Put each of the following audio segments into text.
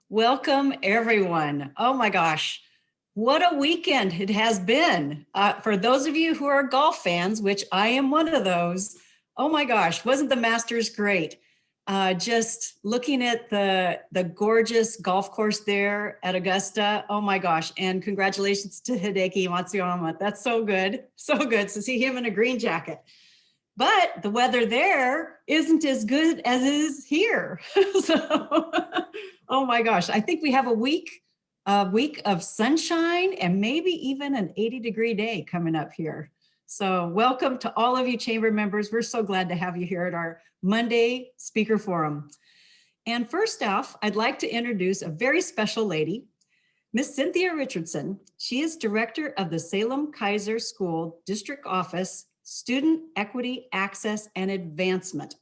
Welcome, everyone. Oh my gosh, what a weekend it has been. For those of you who are golf fans, which I am one of those, oh my gosh, wasn't the Masters great? Just looking at the gorgeous golf course there at Augusta, oh my gosh, and congratulations to Hideki Matsuyama. That's so good to see him in a green jacket. But the weather there isn't as good as it is here. So, oh my gosh, I think we have a week of sunshine and maybe even an 80-degree day coming up here. So welcome to all of you chamber members. We're so glad to have you here at our Monday Speaker Forum. And first off, I'd like to introduce a very special lady, Miss Cynthia Richardson. She is director of the Salem-Keizer School District Office, Student Equity, Access, and Advancement.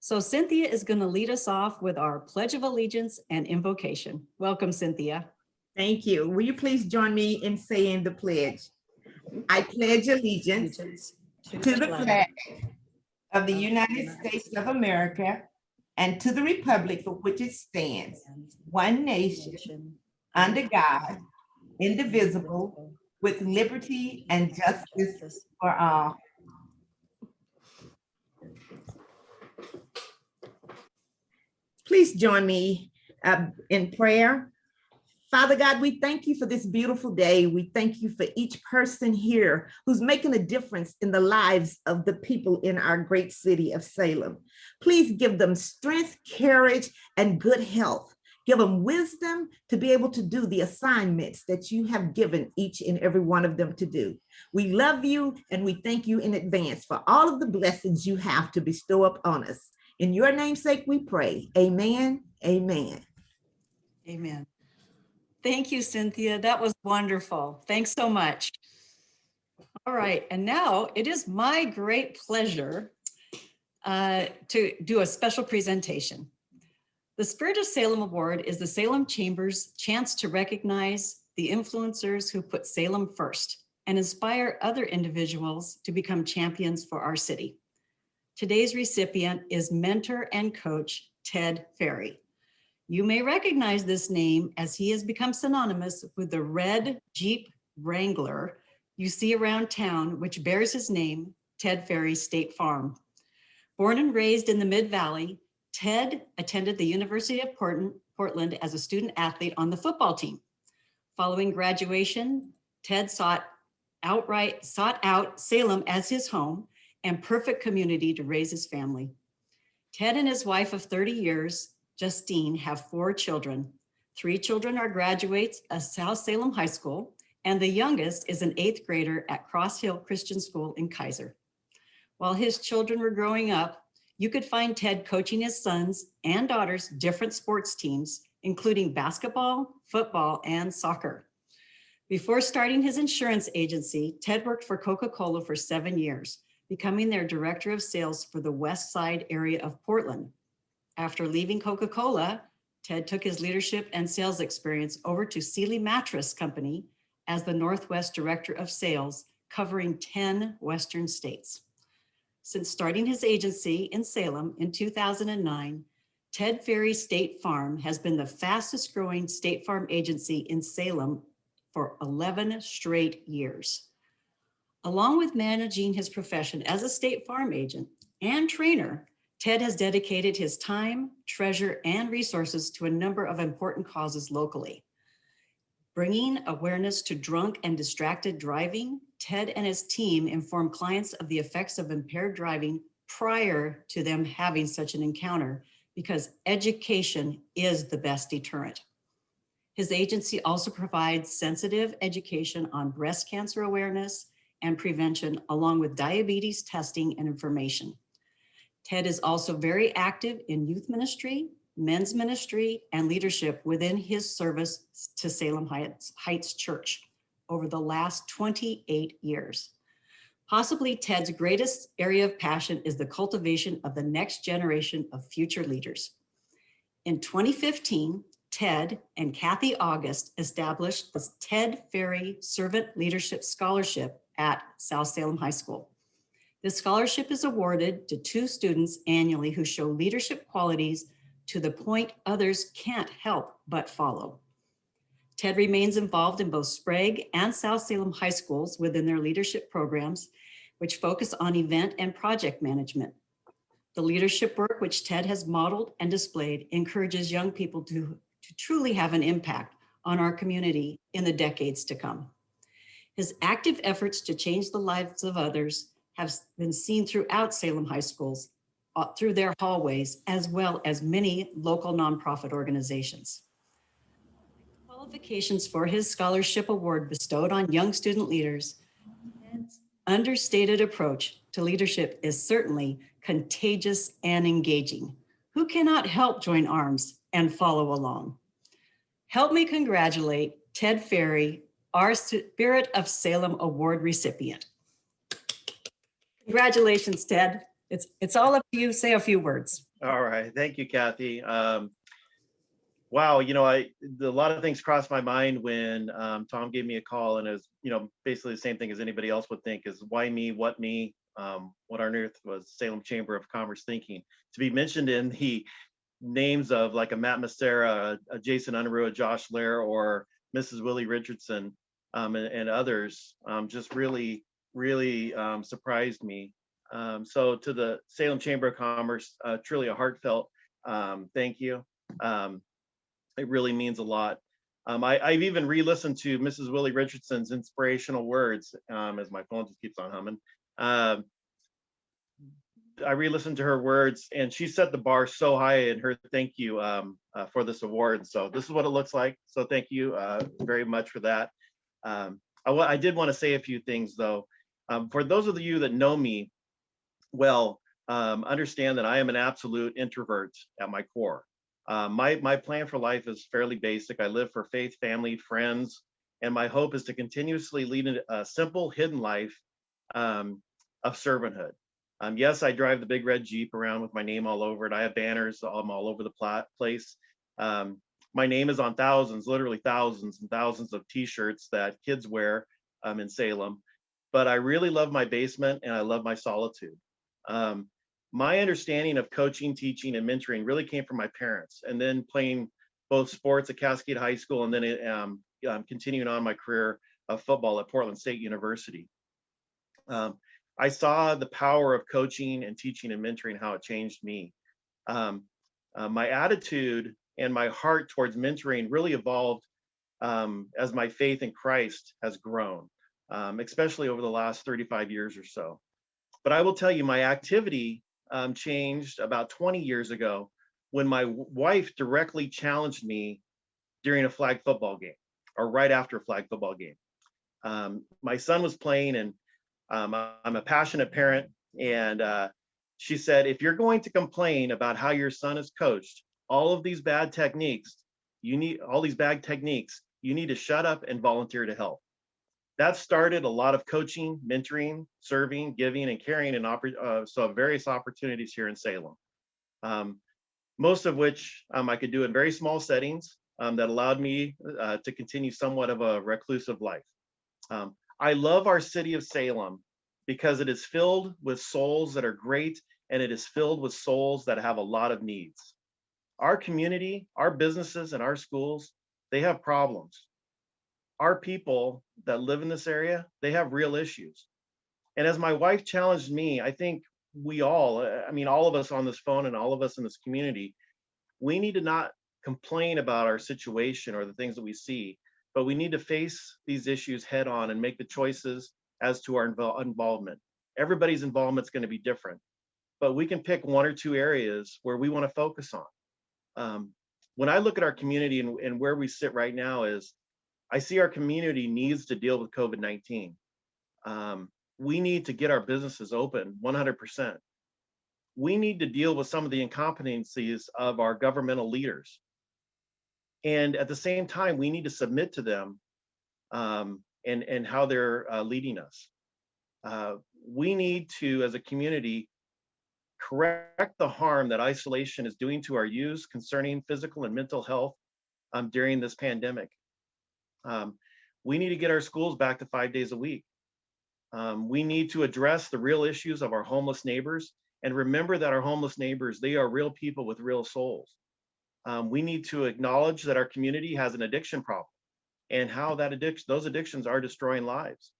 So Cynthia is going to lead us off with our Pledge of Allegiance and invocation. Welcome, Cynthia. Thank you. Will you please join me in saying the pledge? I pledge allegiance to the flag of the United States of America and to the republic for which it stands, one nation, under God, indivisible, with liberty and justice for all. Please join me in prayer. Father God, we thank you for this beautiful day. We thank you for each person here who's making a difference in the lives of the people in our great city of Salem. Please give them strength, courage, and good health. Give them wisdom to be able to do the assignments that you have given each and every one of them to do. We love you and we thank you in advance for all of the blessings you have to bestow upon us. In your namesake we pray. Amen, amen. Amen. Thank you, Cynthia. That was wonderful. Thanks so much. All right, and now it is my great pleasure to do a special presentation. The Spirit of Salem Award is the Salem Chamber's chance to recognize the influencers who put Salem first and inspire other individuals to become champions for our city. Today's recipient is mentor and coach Ted Ferry. You may recognize this name as he has become synonymous with the red Jeep Wrangler you see around town, which bears his name, Ted Ferry State Farm. Born and raised in the Mid-Valley, Ted attended the University of Portland as a student athlete on the football team. Following graduation, Ted sought out Salem as his home and perfect community to raise his family. Ted and his wife of 30 years, Justine, have 4 children. 3 children are graduates of South Salem High School, and the youngest is an 8th grader at Cross Hill Christian School in Keizer. While his children were growing up, you could find Ted coaching his sons and daughters' different sports teams, including basketball, football, and soccer. Before starting his insurance agency, Ted worked for Coca-Cola for 7 years, becoming their director of sales for the West Side area of Portland. After leaving Coca-Cola, Ted took his leadership and sales experience over to Sealy Mattress Company as the Northwest Director of Sales, covering 10 Western states. Since starting his agency in Salem in 2009, Ted Ferry State Farm has been the fastest growing State Farm agency in Salem for 11 straight years. Along with managing his profession as a State Farm agent and trainer, Ted has dedicated his time, treasure, and resources to a number of important causes locally. Bringing awareness to drunk and distracted driving, Ted and his team inform clients of the effects of impaired driving prior to them having such an encounter, because education is the best deterrent. His agency also provides sensitive education on breast cancer awareness and prevention, along with diabetes testing and information. Ted is also very active in youth ministry, men's ministry, and leadership within his service to Salem Heights Church over the last 28 years. Possibly Ted's greatest area of passion is the cultivation of the next generation of future leaders. In 2015, Ted and Kathy August established the Ted Ferry Servant Leadership Scholarship at South Salem High School. This scholarship is awarded to 2 students annually who show leadership qualities to the point others can't help but follow. Ted remains involved in both Sprague and South Salem high schools within their leadership programs, which focus on event and project management. The leadership work which Ted has modeled and displayed encourages young people to truly have an impact on our community in the decades to come. His active efforts to change the lives of others have been seen throughout Salem high schools, through their hallways, as well as many local nonprofit organizations. Qualifications for his scholarship award bestowed on young student leaders, Ted's understated approach to leadership is certainly contagious and engaging. Who cannot help join arms and follow along? Help me congratulate Ted Ferry, our Spirit of Salem Award recipient. Congratulations, Ted. It's all up to you. Say a few words. All right. Thank you, Kathy. Wow, a lot of things crossed my mind when Tom gave me a call, and is basically the same thing as anybody else would think: is why me, what me, what on earth was Salem Chamber of Commerce thinking? To be mentioned in the names of like a Matt Massera, a Jason Unruh, a Josh Lair, or Mrs. Willie Richardson, and others, just really surprised me. So to the Salem Chamber of Commerce, truly a heartfelt thank you. It really means a lot. I've even re-listened to Mrs. Willie Richardson's inspirational words, as my phone just keeps on humming. I re-listened to her words, and she set the bar so high in her thank you for this award. So this is what it looks like. So thank you very much for that. I did want to say a few things, though. For those of you that know me well, understand that I am an absolute introvert at my core. My plan for life is fairly basic. I live for faith, family, friends, and my hope is to continuously lead a simple, hidden life of servanthood. Yes, I drive the big red Jeep around with my name all over it. I have banners all over the place. My name is on thousands, literally thousands and thousands of T-shirts that kids wear in Salem. But I really love my basement, and I love my solitude. My understanding of coaching, teaching, and mentoring really came from my parents, and then playing both sports at Cascade High School, and then continuing on my career of football at Portland State University. I saw the power of coaching and teaching and mentoring, how it changed me. My attitude and my heart towards mentoring really evolved as my faith in Christ has grown, especially over the last 35 years or so. But I will tell you, my activity changed about 20 years ago when my wife directly challenged me during a flag football game, or right after a flag football game. My son was playing, and I'm a passionate parent, and she said, if you're going to complain about how your son is coached, all these bad techniques, you need to shut up and volunteer to help. That started a lot of coaching, mentoring, serving, giving, and caring, and so various opportunities here in Salem. Most of which I could do in very small settings that allowed me to continue somewhat of a reclusive life. I love our city of Salem because it is filled with souls that are great, and it is filled with souls that have a lot of needs. Our community, our businesses, and our schools, they have problems. Our people that live in this area, they have real issues. And as my wife challenged me, I think we all of us on this phone and all of us in this community, we need to not complain about our situation or the things that we see, but we need to face these issues head on and make the choices as to our involvement. Everybody's involvement is going to be different, but we can pick one or two areas where we want to focus on. When I look at our community and where we sit right now is, I see our community needs to deal with COVID-19. We need to get our businesses open 100%. We need to deal with some of the incompetencies of our governmental leaders. And at the same time, we need to submit to them and how they're leading us. We need to, as a community, correct the harm that isolation is doing to our youth concerning physical and mental health during this pandemic. We need to get our schools back to 5 days a week. We need to address the real issues of our homeless neighbors, and remember that our homeless neighbors, they are real people with real souls. we need to acknowledge that our community has an addiction problem and how those addictions are destroying lives.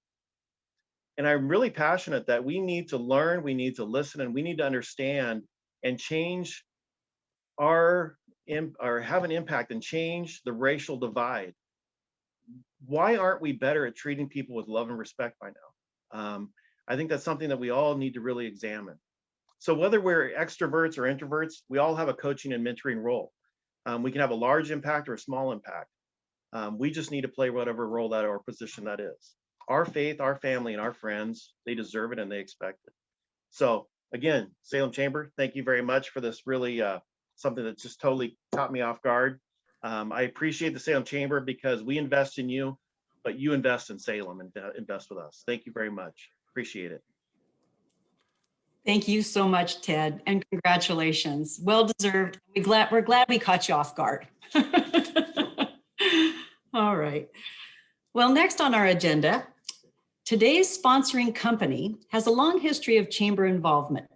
And I'm really passionate that we need to learn, we need to listen, and we need to understand and change or have an impact and change the racial divide. Why aren't we better at treating people with love and respect by now? I think that's something that we all need to really examine. So whether we're extroverts or introverts, we all have a coaching and mentoring role. We can have a large impact or a small impact. We just need to play whatever role that or position that is. Our faith, our family, and our friends, they deserve it and they expect it. So again, Salem Chamber, thank you very much for this really something that just totally caught me off guard. I appreciate the Salem Chamber because we invest in you, but you invest in Salem and invest with us. Thank you very much. Appreciate it. Thank you so much, Ted, and congratulations. Well deserved. We're glad we caught you off guard. All right. Well, next on our agenda, today's sponsoring company has a long history of chamber involvement.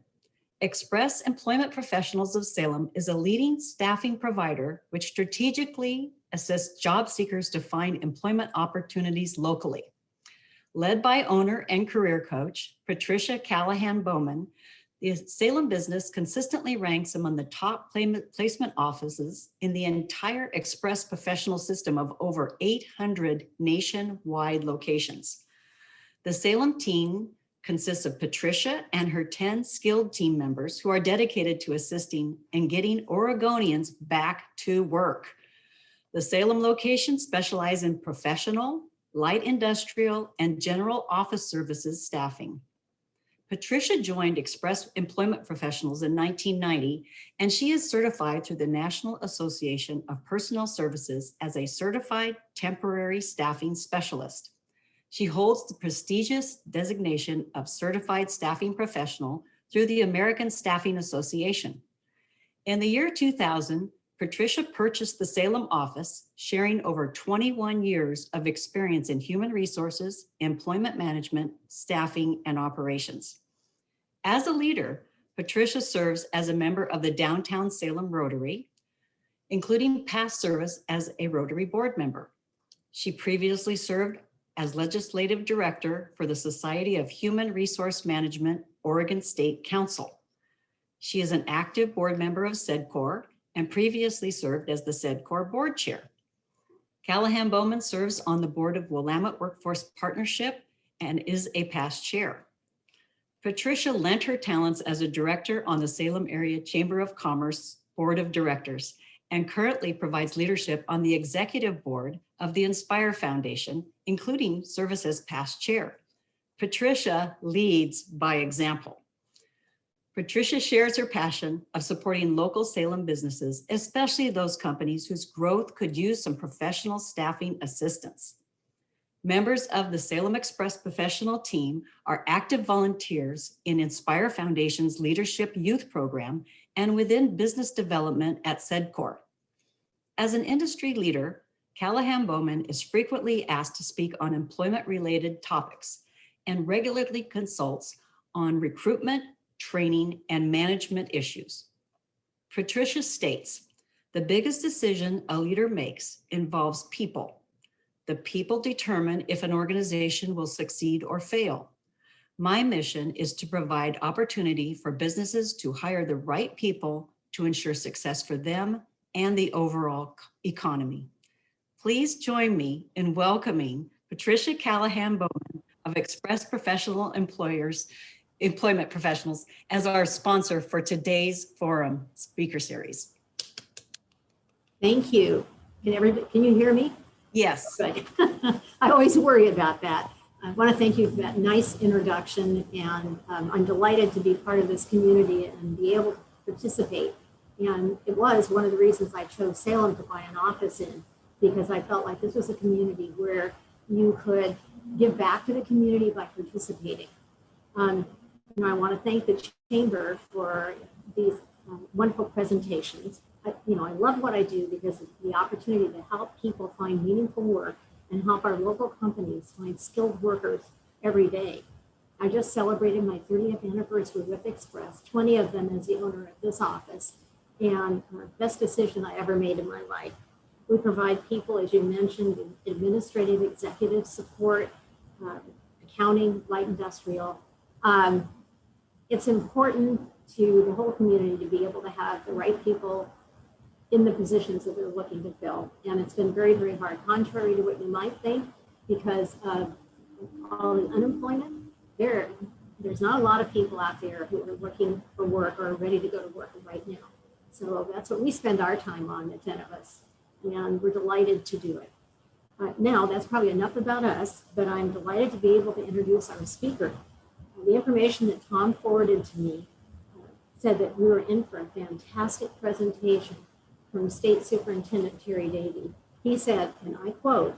Express Employment Professionals of Salem is a leading staffing provider which strategically assists job seekers to find employment opportunities locally. Led by owner and career coach, Patricia Callihan-Bowman, the Salem business consistently ranks among the top placement offices in the entire Express professional system of over 800 nationwide locations. The Salem team consists of Patricia and her 10 skilled team members who are dedicated to assisting and getting Oregonians back to work. The Salem location specializes in professional, light industrial, and general office services staffing. Patricia joined Express Employment Professionals in 1990, and she is certified through the National Association of Personnel Services as a certified temporary staffing specialist. She holds the prestigious designation of certified staffing professional through the American Staffing Association. In the year 2000, Patricia purchased the Salem office, sharing over 21 years of experience in human resources, employment management, staffing, and operations. As a leader, Patricia serves as a member of the Downtown Salem Rotary, including past service as a Rotary board member. She previously served as legislative director for the Society of Human Resource Management, Oregon State Council. She is an active board member of SEDCOR and previously served as the SEDCOR board chair. Callihan-Bowman serves on the board of Willamette Workforce Partnership and is a past chair. Patricia lent her talents as a director on the Salem Area Chamber of Commerce Board of Directors and currently provides leadership on the executive board of the Inspire Foundation, including service as past chair. Patricia leads by example. Patricia shares her passion of supporting local Salem businesses, especially those companies whose growth could use some professional staffing assistance. Members of the Salem Express professional team are active volunteers in Inspire Foundation's Leadership Youth Program and within business development at SEDCOR. As an industry leader, Callihan-Bowman is frequently asked to speak on employment-related topics and regularly consults on recruitment, training, and management issues. Patricia states, the biggest decision a leader makes involves people. The people determine if an organization will succeed or fail. My mission is to provide opportunity for businesses to hire the right people to ensure success for them and the overall economy. Please join me in welcoming Patricia Callihan-Bowman of Express Employment Professionals as our sponsor for today's forum speaker series. Thank you. Can you hear me? Yes. Good. I always worry about that. I want to thank you for that nice introduction, and I'm delighted to be part of this community and be able to participate. And it was one of the reasons I chose Salem to buy an office in, because I felt like this was a community where you could give back to the community by participating. I want to thank the Chamber for these wonderful presentations. I love what I do because of the opportunity to help people find meaningful work and help our local companies find skilled workers every day. I just celebrated my 30th anniversary with Express, 20 of them as the owner of this office. and best decision I ever made in my life. We provide people, as you mentioned, administrative, executive support, accounting, light industrial. It's important to the whole community to be able to have the right people in the positions that they're looking to fill. And it's been very, very hard, contrary to what you might think, because of all the unemployment. There's not a lot of people out there who are looking for work or are ready to go to work right now. So that's what we spend our time on, the 10 of us, and we're delighted to do it. Now, that's probably enough about us, but I'm delighted to be able to introduce our speaker. The information that Tom forwarded to me said that we were in for a fantastic presentation from State Superintendent Terri Davie. He said, and I quote,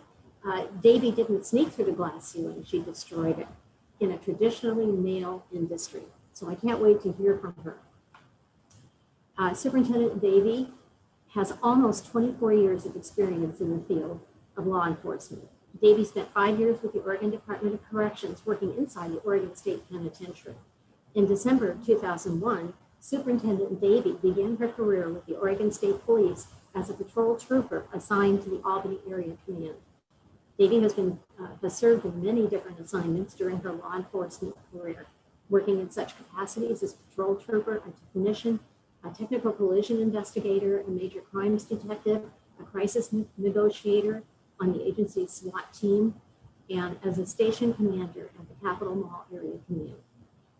Davie didn't sneak through the glass ceiling, she destroyed it in a traditionally male industry. So I can't wait to hear from her. Superintendent Davie has almost 24 years of experience in the field of law enforcement. Davie spent 5 years with the Oregon Department of Corrections working inside the Oregon State Penitentiary. In December of 2001, Superintendent Davie began her career with the Oregon State Police as a patrol trooper assigned to the Albany Area Command. Davie has served in many different assignments during her law enforcement career, working in such capacities as patrol trooper, a technician, a technical collision investigator, a major crimes detective, a crisis negotiator on the agency's SWAT team, and as a station commander at the Capitol Mall Area Command.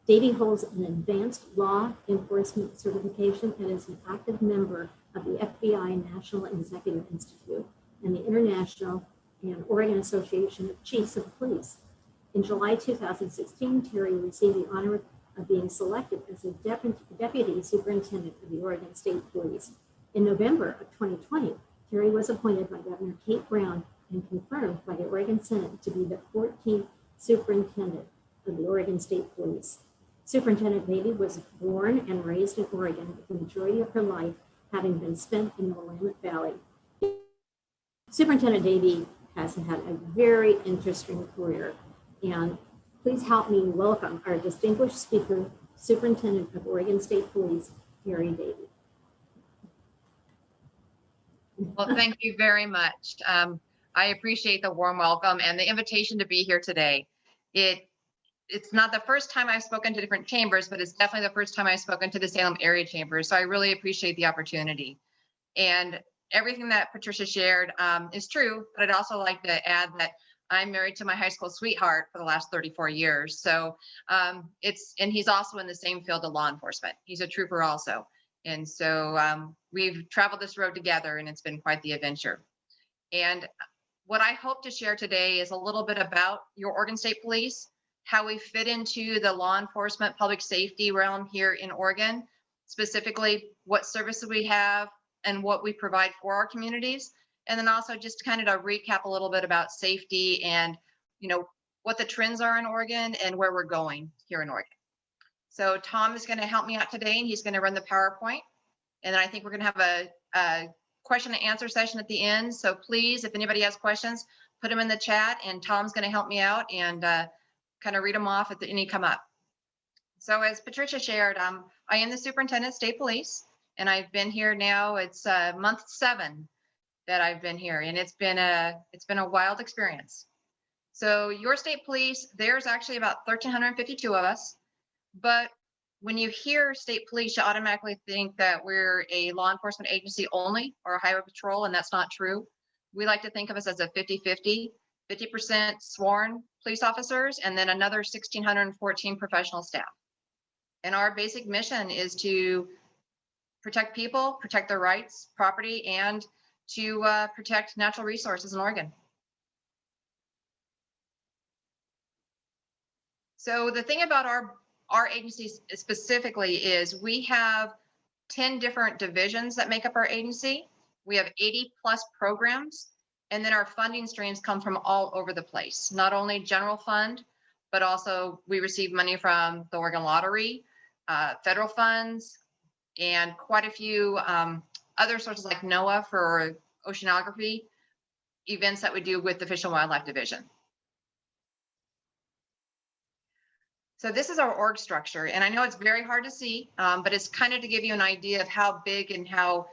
Davie holds an advanced law enforcement certification and is an active member of the FBI National Executive Institute and the International and Oregon Association of Chiefs of Police. In July 2016, Terri received the honor of being selected as a deputy superintendent of the Oregon State Police. In November of 2020, Terri was appointed by Governor Kate Brown and confirmed by the Oregon Senate to be the 14th superintendent of the Oregon State Police. Superintendent Davie was born and raised in Oregon, with the majority of her life having been spent in the Willamette Valley. Superintendent Davie has had a very interesting career, and please help me welcome our distinguished speaker, Superintendent of Oregon State Police, Terri Davie. Well, thank you very much. I appreciate the warm welcome and the invitation to be here today. It's not the first time I've spoken to different chambers, but it's definitely the first time I've spoken to the Salem area chambers. So I really appreciate the opportunity. And everything that Patricia shared is true, but I'd also like to add that I'm married to my high school sweetheart for the last 34 years. So and he's also in the same field of law enforcement. He's a trooper also. And so we've traveled this road together, and it's been quite the adventure. And what I hope to share today is a little bit about your Oregon State Police, how we fit into the law enforcement public safety realm here in Oregon, specifically what services we have and what we provide for our communities. And then also just kind of to recap a little bit about safety and, what the trends are in Oregon and where we're going here in Oregon. So Tom is going to help me out today, and he's going to run the PowerPoint. And then I think we're going to have a question and answer session at the end. So please, if anybody has questions, put them in the chat, and Tom's going to help me out and kind of read them off if any come up. So as Patricia shared, I am the Superintendent of State Police, and I've been here now, it's month 7 that I've been here, and it's been a wild experience. So your state police, there's actually about 1,352 of us, but when you hear state police, you automatically think that we're a law enforcement agency only or a highway patrol, and that's not true. We like to think of us as a 50-50, 50% sworn police officers, and then another 1,614 professional staff. And our basic mission is to protect people, protect their rights, property, and to protect natural resources in Oregon. So the thing about our agency specifically is we have 10 different divisions that make up our agency. We have 80+ programs, and then our funding streams come from all over the place, not only general fund, but also we receive money from the Oregon Lottery, federal funds, and quite a few other sources like NOAA for oceanography events that we do with the Fish and Wildlife Division. So this is our org structure, and I know it's very hard to see, but it's kind of to give you an idea of how big and how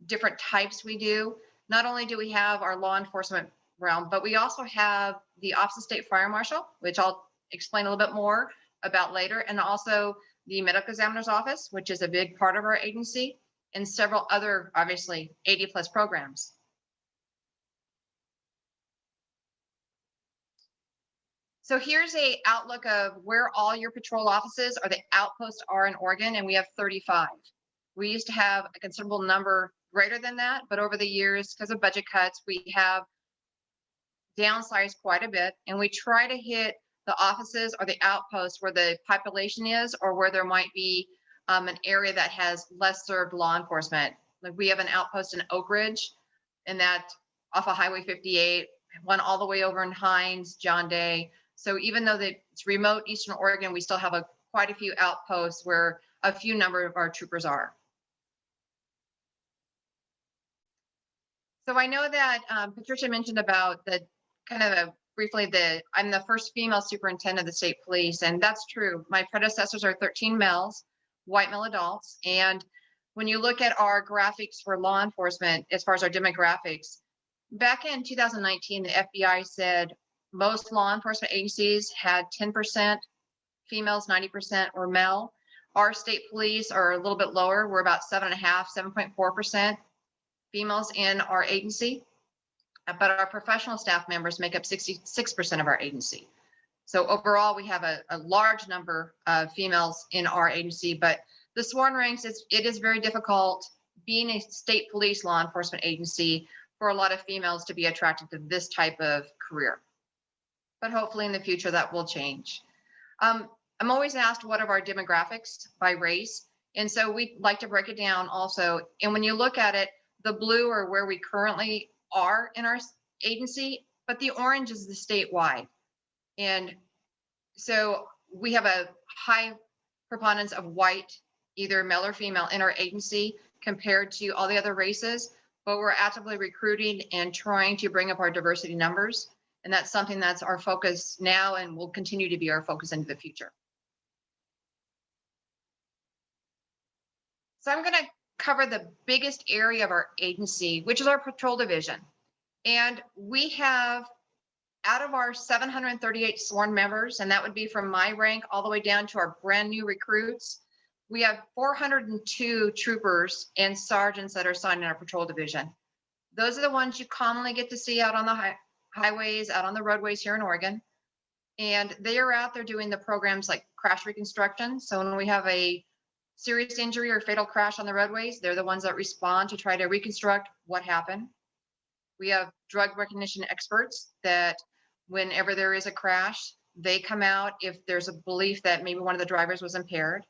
different types we do. Not only do we have our law enforcement realm, but we also have the Office of State Fire Marshal, which I'll explain a little bit more about later, and also the Medical Examiner's Office, which is a big part of our agency, and several other, obviously, 80+ programs. So here's a outlook of where all your patrol offices or the outposts are in Oregon, and we have 35. We used to have a considerable number greater than that, but over the years, because of budget cuts, we have downsized quite a bit, and we try to hit the offices or the outposts where the population is, or where there might be an area that has less served law enforcement. Like we have an outpost in Oak Ridge, and that off of Highway 58, one all the way over in Hines, John Day. So even though it's remote Eastern Oregon, we still have quite a few outposts where a few number of our troopers are. So I know that Patricia mentioned about the kind of briefly I'm the first female superintendent of the state police, and that's true. My predecessors are 13 males, white male adults, and when you look at our graphics for law enforcement, as far as our demographics, back in 2019, the FBI said most law enforcement agencies had 10% females, 90% were male. Our state police are a little bit lower. We're about 7.5%, 7.4% females in our agency, but our professional staff members make up 66% of our agency. So overall, we have a large number of females in our agency, but the sworn ranks, it is very difficult being a state police law enforcement agency for a lot of females to be attracted to this type of career. But hopefully in the future that will change. I'm always asked what are our demographics by race. And so we like to break it down also. And when you look at it, the blue are where we currently are in our agency, but the orange is the statewide. And so we have a high preponderance of white, either male or female, in our agency compared to all the other races, but we're actively recruiting and trying to bring up our diversity numbers. And that's something that's our focus now and will continue to be our focus into the future. So I'm going to cover the biggest area of our agency, which is our patrol division. And we have, out of our 738 sworn members, and that would be from my rank all the way down to our brand new recruits, we have 402 troopers and sergeants that are assigned in our patrol division. Those are the ones you commonly get to see out on the highways, out on the roadways here in Oregon. And they are out there doing the programs like crash reconstruction. So when we have a serious injury or fatal crash on the roadways, they're the ones that respond to try to reconstruct what happened. We have drug recognition experts that whenever there is a crash, they come out if there's a belief that maybe one of the drivers was impaired.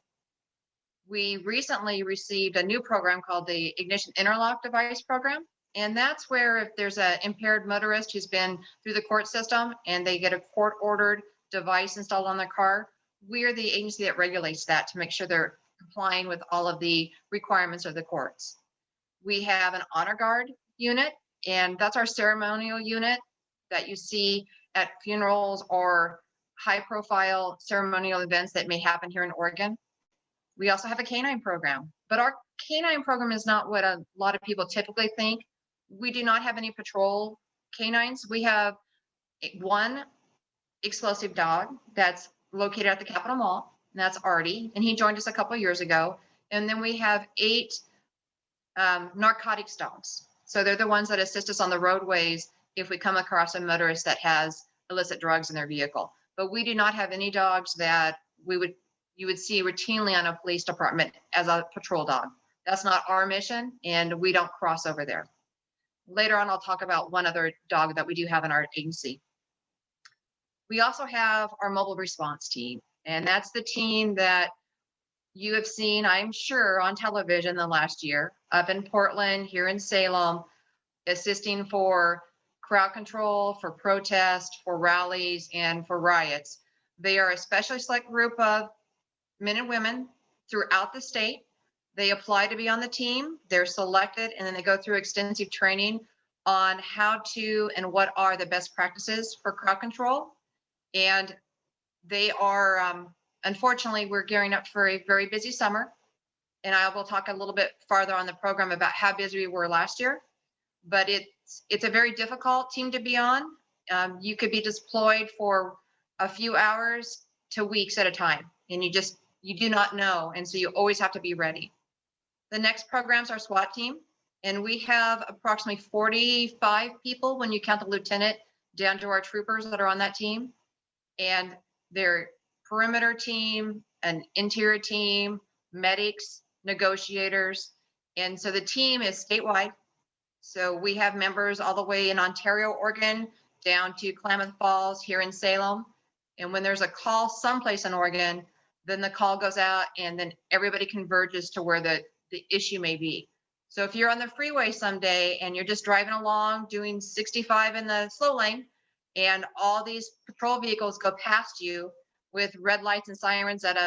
We recently received a new program called the Ignition Interlock Device Program. And that's where if there's an impaired motorist who's been through the court system and they get a court-ordered device installed on their car, we're the agency that regulates that to make sure they're complying with all of the requirements of the courts. We have an honor guard unit, and that's our ceremonial unit that you see at funerals or high-profile ceremonial events that may happen here in Oregon. We also have a canine program, but our canine program is not what a lot of people typically think. We do not have any patrol canines. We have one explosive dog that's located at the Capitol Mall, and that's Artie, and he joined us a couple years ago. And then we have 8 narcotics dogs. So they're the ones that assist us on the roadways if we come across a motorist that has illicit drugs in their vehicle. But we do not have any dogs that you would see routinely on a police department as a patrol dog. That's not our mission, and we don't cross over there. Later on, I'll talk about one other dog that we do have in our agency. We also have our mobile response team, and that's the team that you have seen, I'm sure, on television the last year, up in Portland, here in Salem, assisting for crowd control, for protest, for rallies, and for riots. They are a specially select group of men and women throughout the state. They apply to be on the team, they're selected, and then they go through extensive training on how to and what are the best practices for crowd control. And they are unfortunately, we're gearing up for a very busy summer. And I will talk a little bit farther on the program about how busy we were last year. But it's a very difficult team to be on. You could be deployed for a few hours to weeks at a time, and you do not know. And so you always have to be ready. The next program's our SWAT team, and we have approximately 45 people when you count the lieutenant down to our troopers that are on that team. And they're perimeter team, an interior team, medics, negotiators. And so the team is statewide. So we have members all the way in Ontario, Oregon, down to Klamath Falls here in Salem. And when there's a call someplace in Oregon, then the call goes out and then everybody converges to where the issue may be. So if you're on the freeway someday and you're just driving along doing 65 in the slow lane and all these patrol vehicles go past you with red lights and sirens at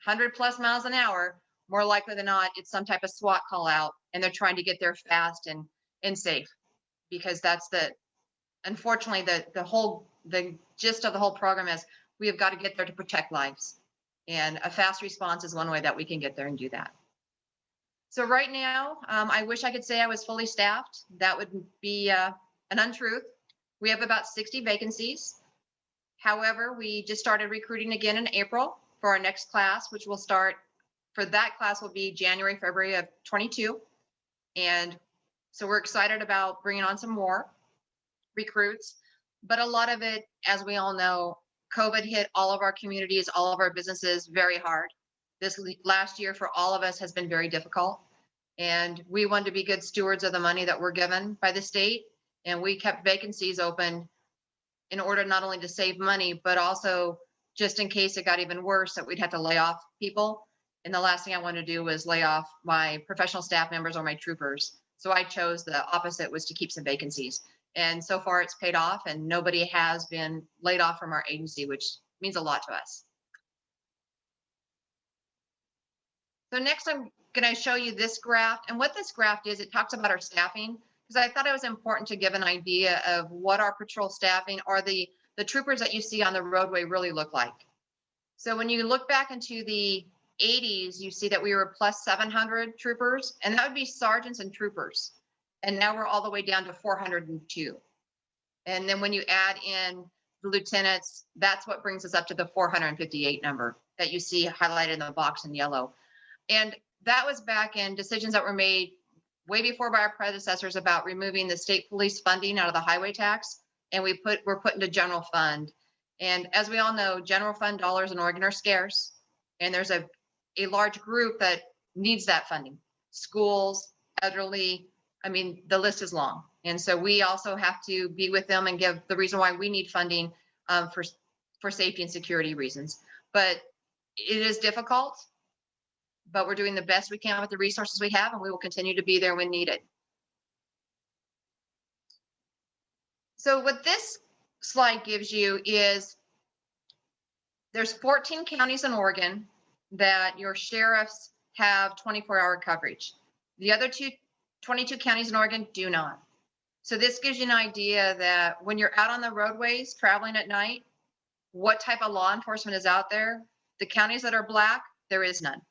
100+ miles an hour, more likely than not, it's some type of SWAT call out and they're trying to get there fast and safe, because that's unfortunately, the gist of the whole program is we have got to get there to protect lives. And a fast response is one way that we can get there and do that. So right now, I wish I could say I was fully staffed. That would be an untruth. We have about 60 vacancies. However, we just started recruiting again in April for our next class, which will start, for that class will be January, February of 22. And so we're excited about bringing on some more recruits. But a lot of it, as we all know, COVID hit all of our communities, all of our businesses very hard. This last year for all of us has been very difficult. And we wanted to be good stewards of the money that we're given by the state. And we kept vacancies open in order not only to save money, but also just in case it got even worse that we'd have to lay off people. And the last thing I wanted to do was lay off my professional staff members or my troopers. So I chose the opposite, was to keep some vacancies. And so far it's paid off and nobody has been laid off from our agency, which means a lot to us. So next I'm going to show you this graph. And what this graph is, it talks about our staffing, because I thought it was important to give an idea of what our patrol staffing or the troopers that you see on the roadway really look like. So when you look back into the 80s, you see that we were plus 700 troopers, and that would be sergeants and troopers. And now we're all the way down to 402. And then when you add in the lieutenants, that's what brings us up to the 458 number that you see highlighted in the box in yellow. And that was back in decisions that were made way before by our predecessors about removing the state police funding out of the highway tax. And we're put into general fund. And as we all know, general fund dollars in Oregon are scarce. And there's a large group that needs that funding. Schools, elderly, I mean, the list is long. And so we also have to be with them and give the reason why we need funding for safety and security reasons. But it is difficult, but we're doing the best we can with the resources we have, and we will continue to be there when needed. So what this slide gives you is there's 14 counties in Oregon that your sheriffs have 24-hour coverage. The other 22 counties in Oregon do not. So this gives you an idea that when you're out on the roadways traveling at night, what type of law enforcement is out there. The counties that are black, there is none.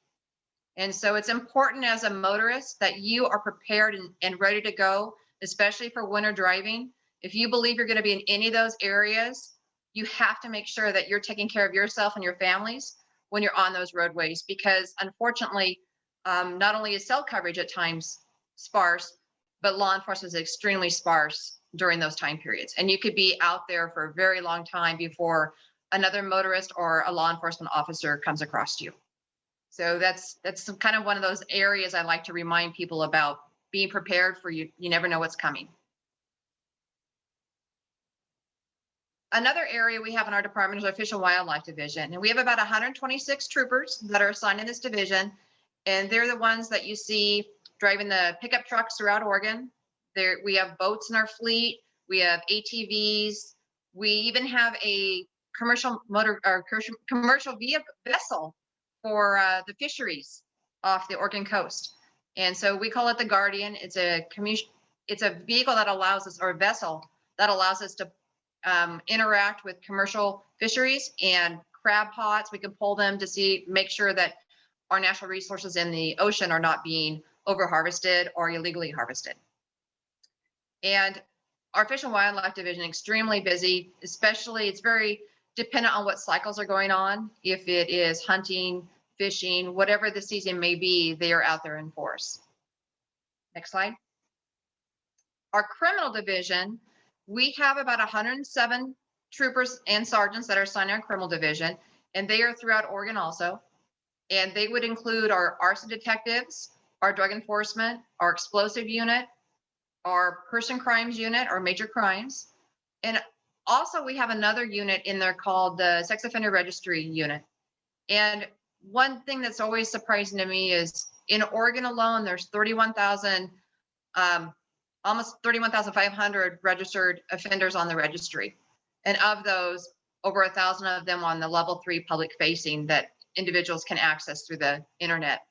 And so it's important as a motorist that you are prepared and ready to go, especially for winter driving. If you believe you're going to be in any of those areas, you have to make sure that you're taking care of yourself and your families when you're on those roadways, because unfortunately, not only is cell coverage at times sparse, but law enforcement is extremely sparse during those time periods. And you could be out there for a very long time before another motorist or a law enforcement officer comes across you. So that's kind of one of those areas I like to remind people about, being prepared for you. You never know what's coming. Another area we have in our department is our Fish and Wildlife Division. And we have about 126 troopers that are assigned in this division. And they're the ones that you see driving the pickup trucks throughout Oregon. We have boats in our fleet. We have ATVs. We even have a commercial vessel for the fisheries off the Oregon coast. And so we call it the Guardian. It's a vehicle that allows us, or a vessel that allows us to interact with commercial fisheries and crab pots, we can pull them to make sure that our natural resources in the ocean are not being over harvested or illegally harvested. And our Fish and Wildlife Division, extremely busy, especially it's very dependent on what cycles are going on. If it is hunting, fishing, whatever the season may be, they are out there in force. Next slide. Our criminal division, we have about 107 troopers and sergeants that are assigned on criminal division, and they are throughout Oregon also. And they would include our arson detectives, our drug enforcement, our explosive unit, our person crimes unit, or major crimes. And also we have another unit in there called the sex offender registry unit. And one thing that's always surprising to me is in Oregon alone, there's 31,000, almost 31,500 registered offenders on the registry. And of those, over 1,000 of them on the level 3 public facing that individuals can access through the internet.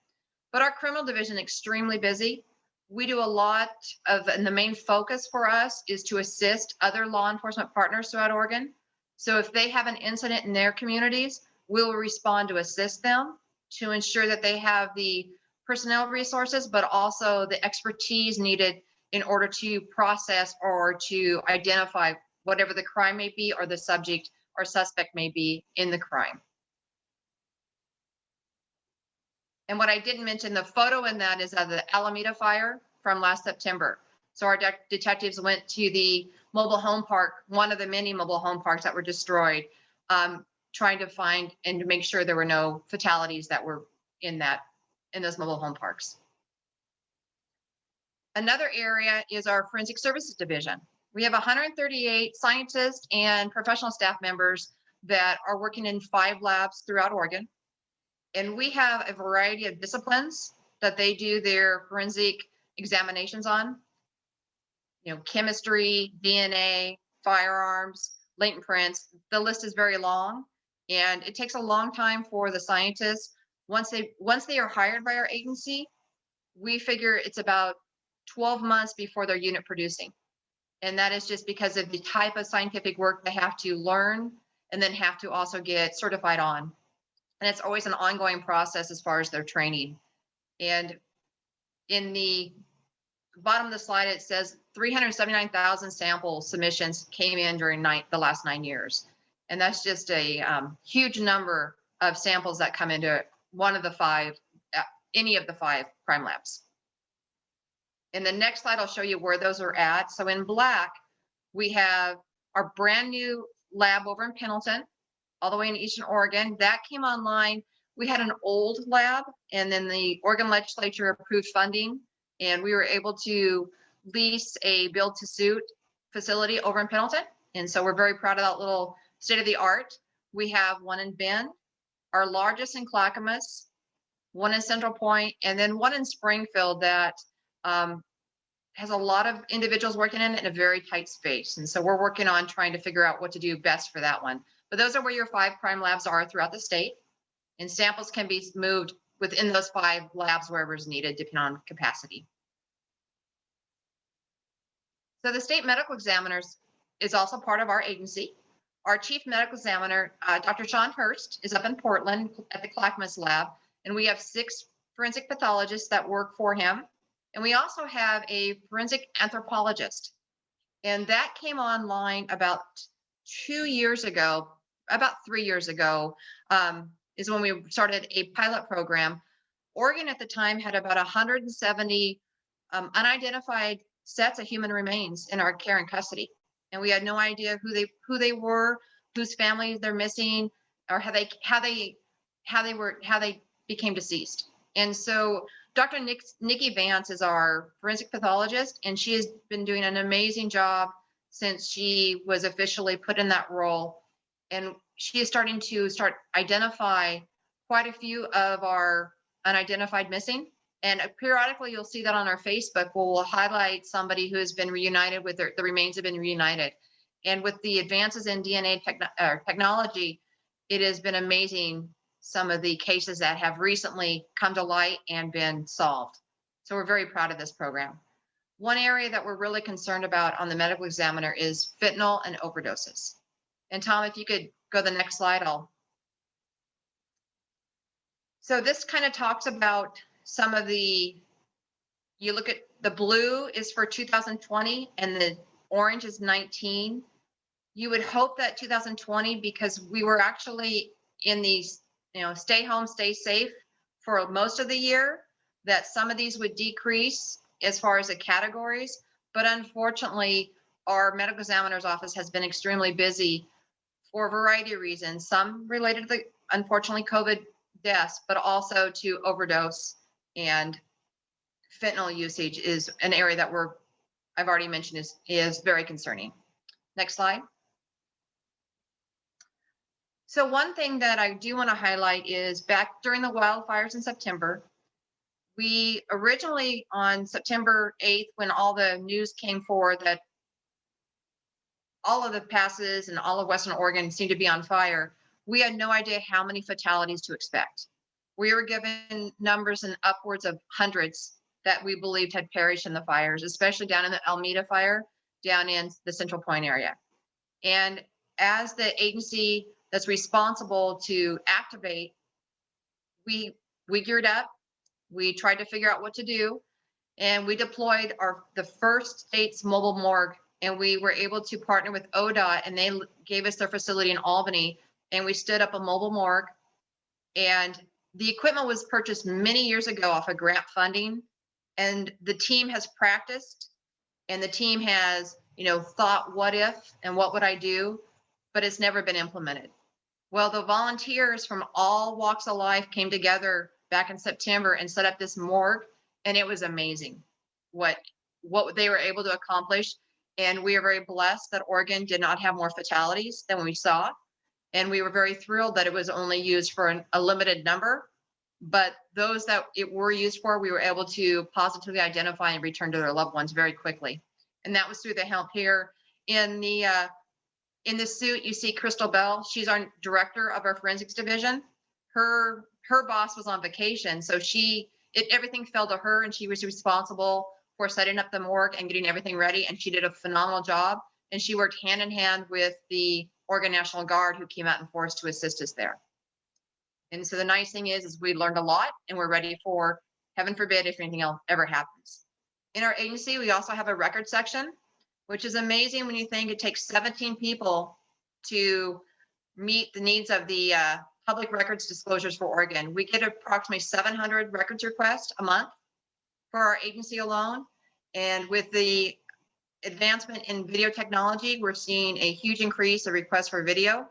But our criminal division is extremely busy. We do a lot of, and the main focus for us is to assist other law enforcement partners throughout Oregon. So if they have an incident in their communities, we'll respond to assist them to ensure that they have the personnel resources, but also the expertise needed in order to process or to identify whatever the crime may be or the subject or suspect may be in the crime. And what I didn't mention, the photo in that is of the Alameda fire from last September. So our detectives went to the mobile home park, one of the many mobile home parks that were destroyed, trying to find and to make sure there were no fatalities that were in those mobile home parks. Another area is our forensic services division. We have 138 scientists and professional staff members that are working in 5 labs throughout Oregon. And we have a variety of disciplines that they do their forensic examinations on. Chemistry, DNA, firearms, latent prints. The list is very long, and it takes a long time for the scientists. Once they are hired by our agency, we figure it's about 12 months before they're unit producing. And that is just because of the type of scientific work they have to learn and then have to also get certified on. And it's always an ongoing process as far as their training. And in the bottom of the slide, it says 379,000 sample submissions came in during the last 9 years. And that's just a huge number of samples that come into one of the 5, any of the 5 crime labs. In the next slide, I'll show you where those are at. So in black, we have our brand new lab over in Pendleton, all the way in Eastern Oregon. That came online. We had an old lab, and then the Oregon legislature approved funding, and we were able to lease a build-to-suit facility over in Pendleton. And so we're very proud of that little state-of-the-art. We have one in Bend, our largest in Clackamas, one in Central Point, and then one in Springfield that has a lot of individuals working in a very tight space. And so we're working on trying to figure out what to do best for that one. But those are where your 5 crime labs are throughout the state. And samples can be moved within those 5 labs wherever is needed, depending on capacity. So the state medical examiners is also part of our agency. Our chief medical examiner, Dr. Sean Hurst, is up in Portland at the Clackamas lab. And we have 6 forensic pathologists that work for him. And we also have a forensic anthropologist. And that came online about 2 years ago, about 3 years ago, is when we started a pilot program. Oregon at the time had about 170 unidentified sets of human remains in our care and custody. And we had no idea who they were, whose families they're missing, or how they became deceased. And so Dr. Nikki Vance is our forensic pathologist, and she has been doing an amazing job since she was officially put in that role. And she is starting to identify quite a few of our unidentified missing. And periodically you'll see that on our Facebook, where we'll highlight somebody who has been reunited with the remains have been reunited. And with the advances in DNA technology, it has been amazing, some of the cases that have recently come to light and been solved. So we're very proud of this program. One area that we're really concerned about on the medical examiner is fentanyl and overdoses. And Tom, if you could go to the next slide, I'll So this kind of talks about some of the, you look at the blue is for 2020 and the orange is 19. You would hope that 2020, because we were actually in these, stay home, stay safe for most of the year, that some of these would decrease as far as the categories. But unfortunately, our medical examiner's office has been extremely busy for a variety of reasons, some related to the, unfortunately, COVID deaths, but also to overdose, and fentanyl usage is an area that I've already mentioned is very concerning. Next slide. So one thing that I do want to highlight is back during the wildfires in September, we originally on September 8th, when all the news came forward that all of the passes and all of Western Oregon seemed to be on fire, we had no idea how many fatalities to expect. We were given numbers in upwards of hundreds that we believed had perished in the fires, especially down in the Alameda fire, down in the Central Point area. And as the agency that's responsible to activate, we geared up, we tried to figure out what to do, and we deployed the first state's mobile morgue, and we were able to partner with ODOT, and they gave us their facility in Albany, and we stood up a mobile morgue. And the equipment was purchased many years ago off of grant funding, and the team has practiced, and the team has, thought, what if and what would I do, but it's never been implemented. Well, the volunteers from all walks of life came together back in September and set up this morgue, and it was amazing what they were able to accomplish. And we are very blessed that Oregon did not have more fatalities than we saw. And we were very thrilled that it was only used for a limited number, but those that it were used for, we were able to positively identify and return to their loved ones very quickly. And that was through the help here. In the suit, you see Crystal Bell. She's our director of our forensics division. Her boss was on vacation, so everything fell to her, and she was responsible for setting up the morgue and getting everything ready. And she did a phenomenal job. And she worked hand in hand with the Oregon National Guard, who came out in force to assist us there. And so the nice thing is we learned a lot, and we're ready for, heaven forbid, if anything else ever happens. In our agency, we also have a record section, which is amazing when you think it takes 17 people to meet the needs of the public records disclosures for Oregon. We get approximately 700 records requests a month for our agency alone. And with the advancement in video technology, we're seeing a huge increase of requests for video.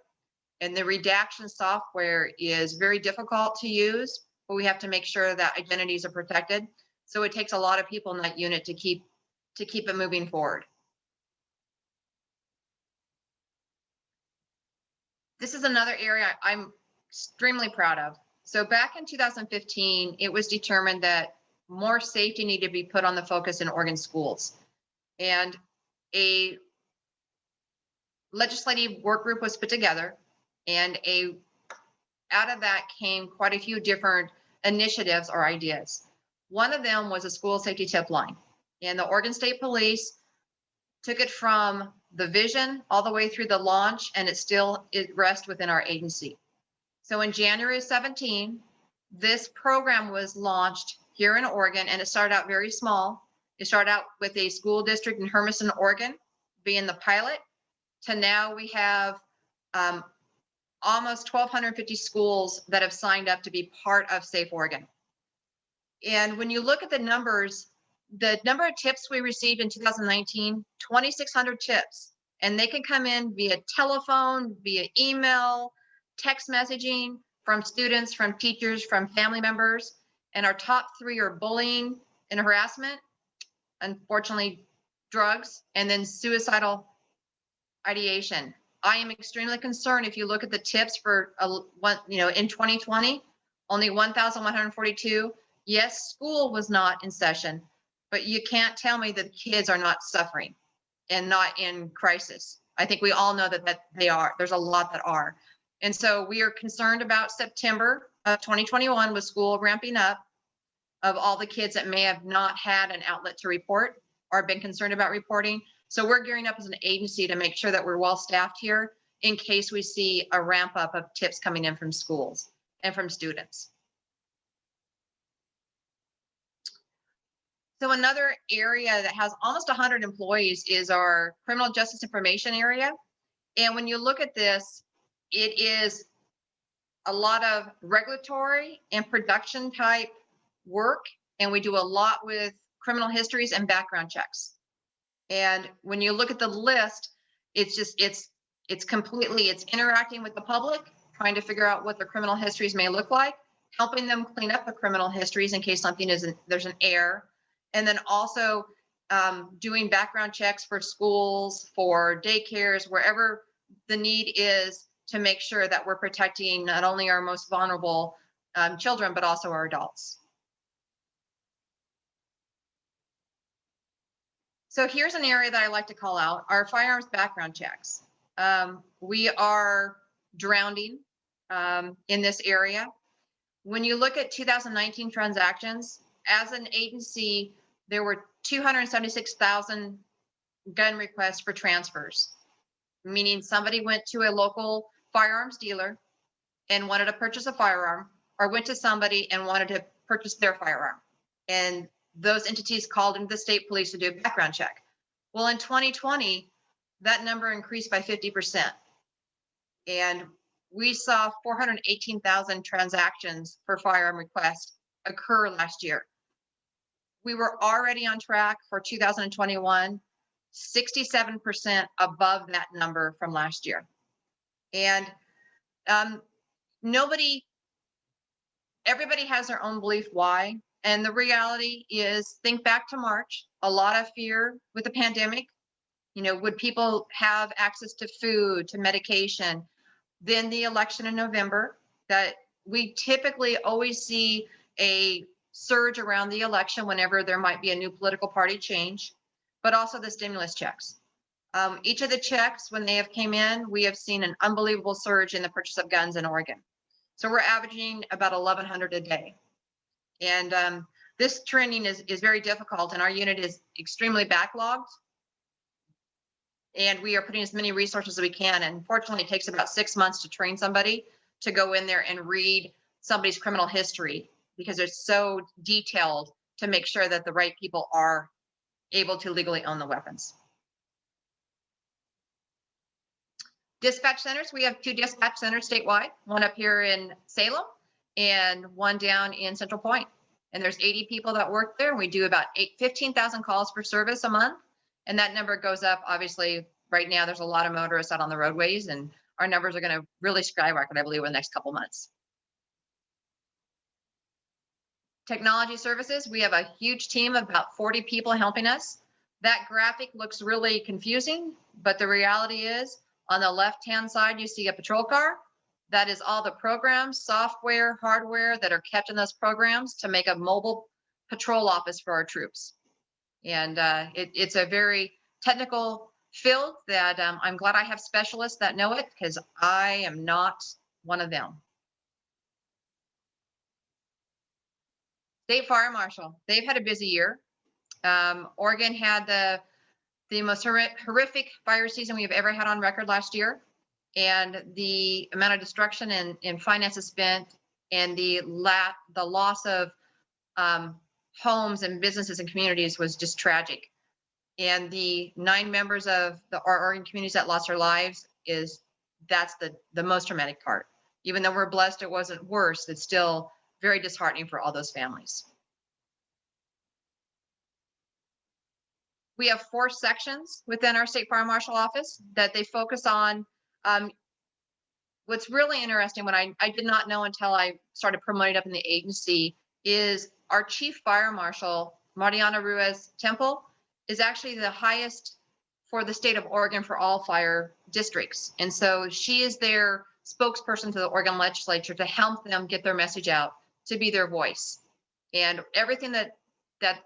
And the redaction software is very difficult to use, but we have to make sure that identities are protected. So it takes a lot of people in that unit to keep it moving forward. This is another area I'm extremely proud of. So back in 2015, it was determined that more safety needed to be put on the focus in Oregon schools. And a legislative work group was put together, and out of that came quite a few different initiatives or ideas. One of them was a school safety tip line. And the Oregon State Police took it from the vision all the way through the launch, and it rests within our agency. So in January of 17, this program was launched here in Oregon, and it started out very small. It started out with a school district in Hermiston, Oregon, being the pilot, to now we have almost 1,250 schools that have signed up to be part of Safe Oregon. And when you look at the number of tips we received in 2019, 2,600 tips, and they can come in via telephone, via email, text messaging from students, from teachers, from family members. And our top 3 are bullying and harassment, unfortunately, drugs, and then suicidal ideation. I am extremely concerned if you look at the tips for in 2020, only 1,142. Yes, school was not in session, but you can't tell me that kids are not suffering and not in crisis. I think we all know that they are. There's a lot that are. And so we are concerned about September of 2021 with school ramping up, of all the kids that may have not had an outlet to report or been concerned about reporting. So we're gearing up as an agency to make sure that we're well staffed here in case we see a ramp up of tips coming in from schools and from students. So another area that has almost 100 employees is our criminal justice information area. And when you look at this, it is a lot of regulatory and production type work. And we do a lot with criminal histories and background checks. And when you look at the list, it's just, it's interacting with the public, trying to figure out what their criminal histories may look like, helping them clean up the criminal histories in case something there's an error. And then also doing background checks for schools, for daycares, wherever the need is, to make sure that we're protecting not only our most vulnerable children, but also our adults. So here's an area that I like to call out, our firearms background checks. We are drowning in this area. When you look at 2019 transactions, as an agency, there were 276,000 gun requests for transfers, meaning somebody went to a local firearms dealer and wanted to purchase a firearm, or went to somebody and wanted to purchase their firearm. And those entities called into the state police to do a background check. Well, in 2020, that number increased by 50%. And we saw 418,000 transactions for firearm requests occur last year. We were already on track for 2021, 67% above that number from last year. And everybody has their own belief why. And the reality is, think back to March, a lot of fear with the pandemic. You know, would people have access to food, to medication? Then the election in November, that we typically always see a surge around the election whenever there might be a new political party change, but also the stimulus checks. Each of the checks, when they have came in, we have seen an unbelievable surge in the purchase of guns in Oregon. So we're averaging about 1,100 a day. And this training is very difficult, and our unit is extremely backlogged. And we are putting as many resources as we can. And fortunately, it takes about 6 months to train somebody to go in there and read somebody's criminal history, because it's so detailed to make sure that the right people are able to legally own the weapons. Dispatch centers, we have 2 dispatch centers statewide, one up here in Salem and one down in Central Point. And there's 80 people that work there, and we do about 15,000 calls for service a month. And that number goes up, obviously. Right now, there's a lot of motorists out on the roadways, and our numbers are going to really skyrocket, I believe, in the next couple months. Technology services, we have a huge team of about 40 people helping us. That graphic looks really confusing, but the reality is, on the left-hand side, you see a patrol car. That is all the programs, software, hardware that are kept in those programs to make a mobile patrol office for our troops. And it's a very technical field that I'm glad I have specialists that know it, because I am not one of them. State Fire Marshal, they've had a busy year. Oregon had the most horrific fire season we've ever had on record last year. And the amount of destruction and finances spent, and the loss of homes and businesses and communities was just tragic. And the 9 members of our Oregon communities that lost their lives, that's the most traumatic part. Even though we're blessed it wasn't worse, it's still very disheartening for all those families. We have 4 sections within our State Fire Marshal office that they focus on. What's really interesting, what I did not know until I started promoting up in the agency, is our Chief Fire Marshal, Mariana Ruiz Temple, is actually the highest for the state of Oregon for all fire districts. And so she is their spokesperson to the Oregon legislature to help them get their message out, to be their voice. And everything that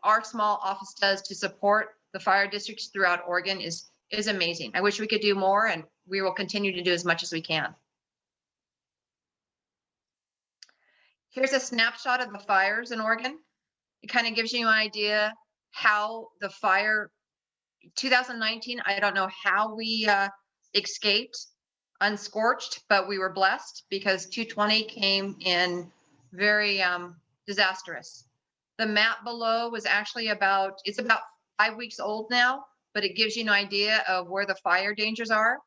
our small office does to support the fire districts throughout Oregon is amazing. I wish we could do more, and we will continue to do as much as we can. Here's a snapshot of the fires in Oregon. It kind of gives you an idea how the fire, 2019, I don't know how we escaped unscorched, but we were blessed because 2020 came in very disastrous. The map below was actually it's about 5 weeks old now, but it gives you an idea of where the fire dangers are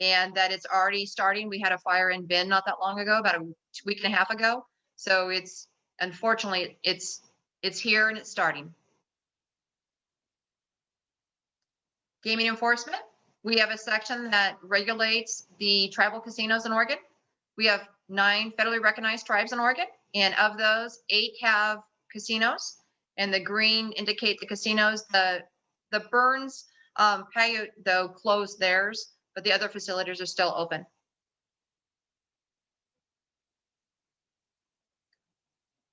and that it's already starting. We had a fire in Bend not that long ago, about a week and a half ago. So unfortunately, it's here and it's starting. Gaming enforcement. We have a section that regulates the tribal casinos in Oregon. We have 9 federally recognized tribes in Oregon, and of those, 8 have casinos. And the green indicate the casinos. The Burns Paiute, though, closed theirs, but the other facilities are still open.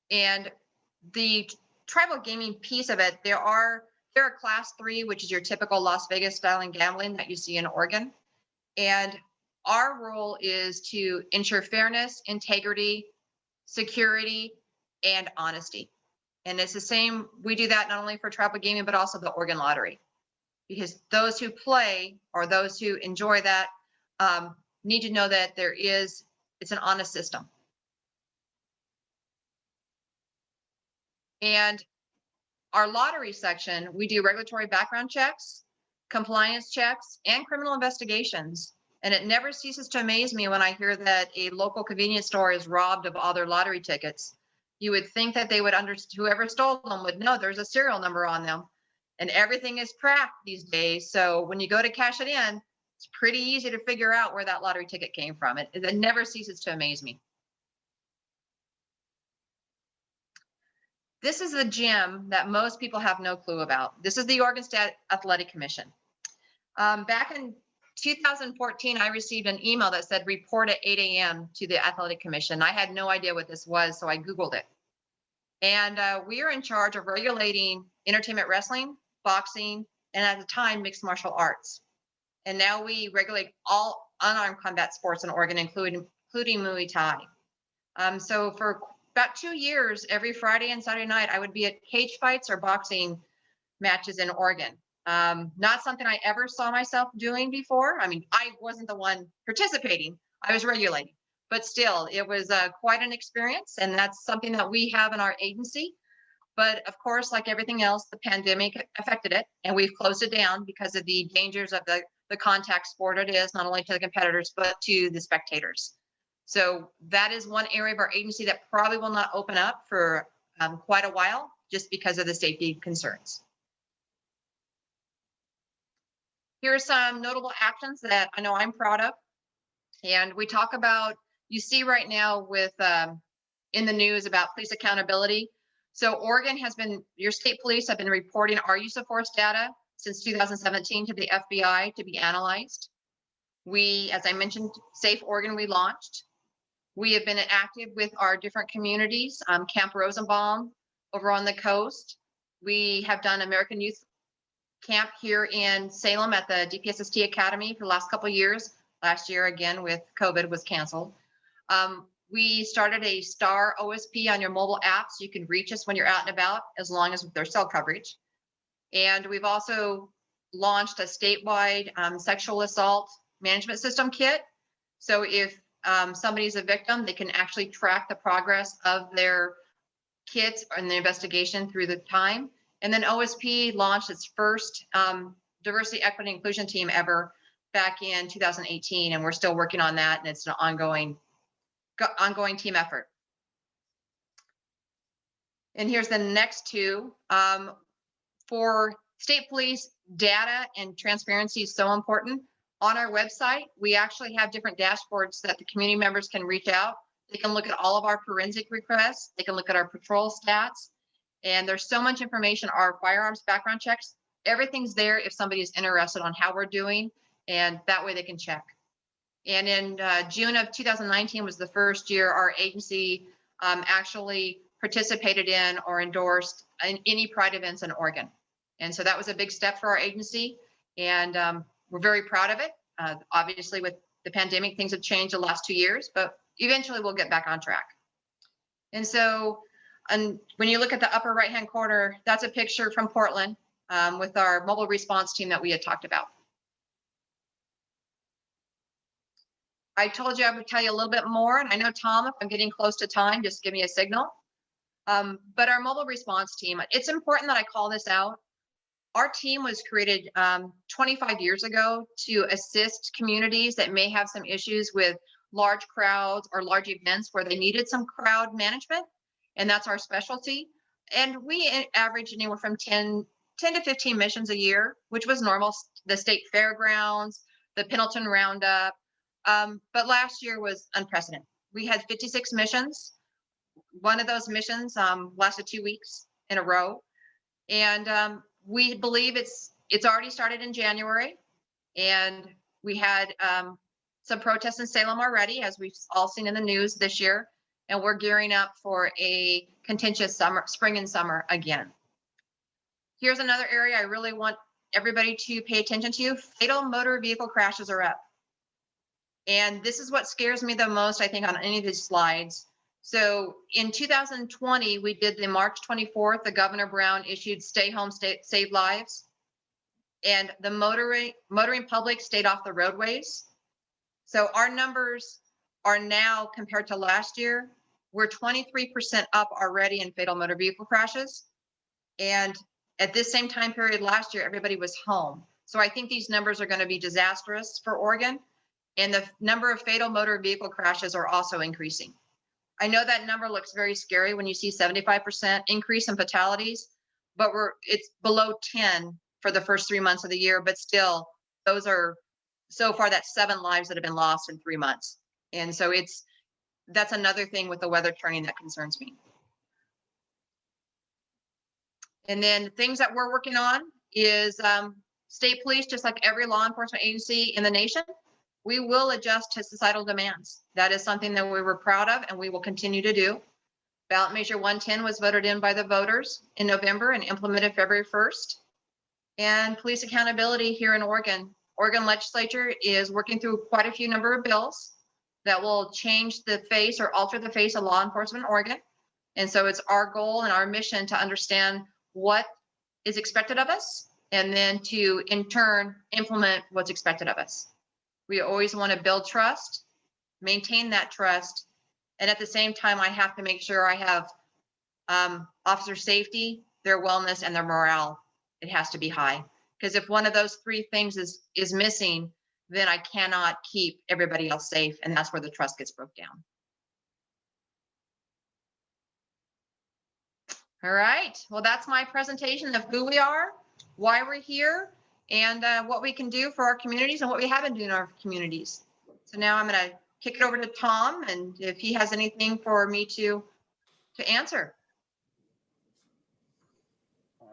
And the tribal gaming piece of it, there are class 3, which is your typical Las Vegas style and gambling that you see in Oregon. And our role is to ensure fairness, integrity, security, and honesty. And it's the same, we do that not only for tribal gaming, but also the Oregon Lottery. Because those who play or those who enjoy that need to know that it's an honest system. And our lottery section, we do regulatory background checks, compliance checks, and criminal investigations. And it never ceases to amaze me when I hear that a local convenience store is robbed of all their lottery tickets. You would think that they would whoever stole them would know there's a serial number on them. And everything is tracked these days. So when you go to cash it in, it's pretty easy to figure out where that lottery ticket came from. It never ceases to amaze me. This is a gym that most people have no clue about. This is the Oregon State Athletic Commission. Back in 2014, I received an email that said report at 8 a.m. to the Athletic Commission. I had no idea what this was, so I Googled it. And we are in charge of regulating entertainment wrestling, boxing, and at the time, mixed martial arts. And now we regulate all unarmed combat sports in Oregon, including Muay Thai. So for about 2 years, every Friday and Saturday night, I would be at cage fights or boxing matches in Oregon. Not something I ever saw myself doing before. I mean, I wasn't the one participating, I was regulating, but still, it was quite an experience. And that's something that we have in our agency. But of course, like everything else, the pandemic affected it, and we've closed it down because of the dangers of the contact sport it is, not only to the competitors, but to the spectators. So that is one area of our agency that probably will not open up for quite a while, just because of the safety concerns. Here are some notable actions that I know I'm proud of. And we talk about, you see right now with in the news about police accountability. So Oregon your state police have been reporting our use of force data since 2017 to the FBI to be analyzed. We, as I mentioned, Safe Oregon, we launched. We have been active with our different communities, Camp Rosenbaum over on the coast. We have done American Youth Camp here in Salem at the DPSST Academy for the last couple of years. Last year, again, with COVID, was canceled. We started a Star OSP on your mobile app, so you can reach us when you're out and about, as long as there's cell coverage. And we've also launched a statewide sexual assault management system kit. So if somebody's a victim, they can actually track the progress of their kits and the investigation through the time. And then OSP launched its first diversity, equity, and inclusion team ever back in 2018, and we're still working on that, and it's an ongoing team effort. And here's the next two. For state police, data and transparency is so important. On our website, we actually have different dashboards that the community members can reach out. They can look at all of our forensic requests. They can look at our patrol stats. And there's so much information, our firearms background checks, everything's there if somebody is interested on how we're doing, and that way they can check. And in June of 2019 was the first year our agency actually participated in or endorsed in any Pride events in Oregon. And so that was a big step for our agency, and we're very proud of it. Obviously, with the pandemic, things have changed the last 2 years, but eventually we'll get back on track. And so, and when you look at the upper right-hand corner, that's a picture from Portland with our mobile response team that we had talked about. I told you I would tell you a little bit more, and I know, Tom, if I'm getting close to time, just give me a signal. But our mobile response team, it's important that I call this out. Our team was created 25 years ago to assist communities that may have some issues with large crowds or large events where they needed some crowd management, and that's our specialty. And we average anywhere from 10 to 15 missions a year, which was normal. The state fairgrounds, the Pendleton Roundup, but last year was unprecedented. We had 56 missions. One of those missions lasted 2 weeks in a row, and we believe it's already started in January, and we had some protests in Salem already, as we've all seen in the news this year, and we're gearing up for a contentious spring and summer again. Here's another area I really want everybody to pay attention to. Fatal motor vehicle crashes are up. And this is what scares me the most, I think, on any of these slides. So in 2020, we did the March 24th, the Governor Brown issued Stay Home, Save Lives. And the motoring public stayed off the roadways. So our numbers are now, compared to last year, we're 23% up already in fatal motor vehicle crashes. And at this same time period last year, everybody was home. So I think these numbers are going to be disastrous for Oregon. And the number of fatal motor vehicle crashes are also increasing. I know that number looks very scary when you see 75% increase in fatalities, but it's below 10 for the first 3 months of the year. But still, those are, so far, that's 7 lives that have been lost in 3 months. And so that's another thing with the weather turning that concerns me. And then things that we're working on is state police, just like every law enforcement agency in the nation, we will adjust to societal demands. That is something that we were proud of and we will continue to do. Ballot Measure 110 was voted in by the voters in November and implemented February 1st. And police accountability here in Oregon. Oregon legislature is working through quite a few number of bills that will change the face or alter the face of law enforcement in Oregon. And so it's our goal and our mission to understand what is expected of us and then to, in turn, implement what's expected of us. We always want to build trust, maintain that trust, and at the same time, I have to make sure I have officer safety, their wellness, and their morale. It has to be high, because if one of those 3 things is missing, then I cannot keep everybody else safe, and that's where the trust gets broke down. All right, well, that's my presentation of who we are, why we're here, and what we can do for our communities and what we have been doing in our communities. So now I'm going to kick it over to Tom, and if he has anything for me to answer.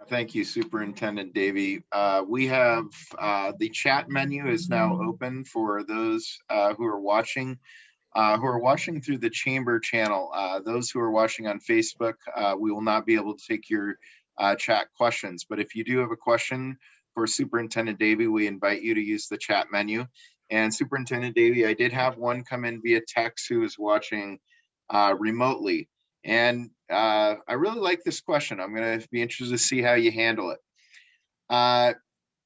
Thank you, Superintendent Davie. We have the chat menu is now open for those who are watching through the Chamber channel. Those who are watching on Facebook, we will not be able to take your chat questions. But if you do have a question for Superintendent Davie, we invite you to use the chat menu. And Superintendent Davie, I did have one come in via text who is watching remotely. And I really like this question. I'm going to be interested to see how you handle it.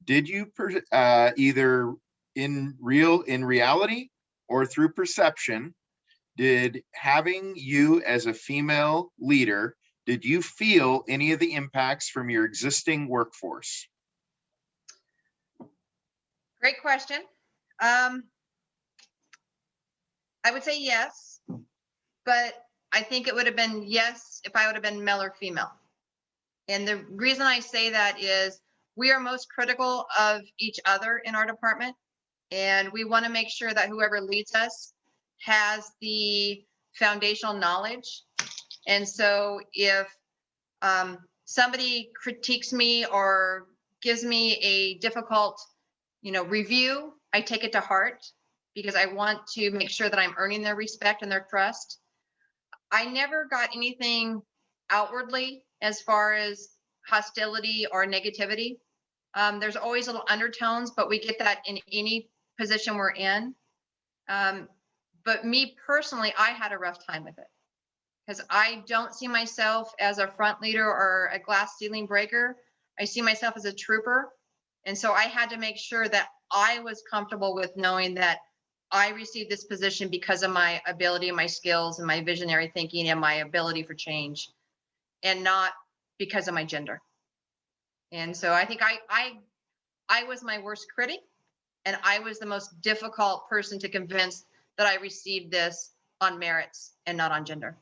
Did you either in reality or through perception, did having you as a female leader, did you feel any of the impacts from your existing workforce? Great question. I would say yes, but I think it would have been yes if I would have been male or female. And the reason I say that is we are most critical of each other in our department. And we want to make sure that whoever leads us has the foundational knowledge. And so if somebody critiques me or gives me a difficult, review, I take it to heart because I want to make sure that I'm earning their respect and their trust. I never got anything outwardly as far as hostility or negativity. There's always little undertones, but we get that in any position we're in. But me personally, I had a rough time with it because I don't see myself as a front leader or a glass ceiling breaker. I see myself as a trooper. And so I had to make sure that I was comfortable with knowing that I received this position because of my ability and my skills and my visionary thinking and my ability for change. and not because of my gender. And so I think I was my worst critic, and I was the most difficult person to convince that I received this on merits and not on gender.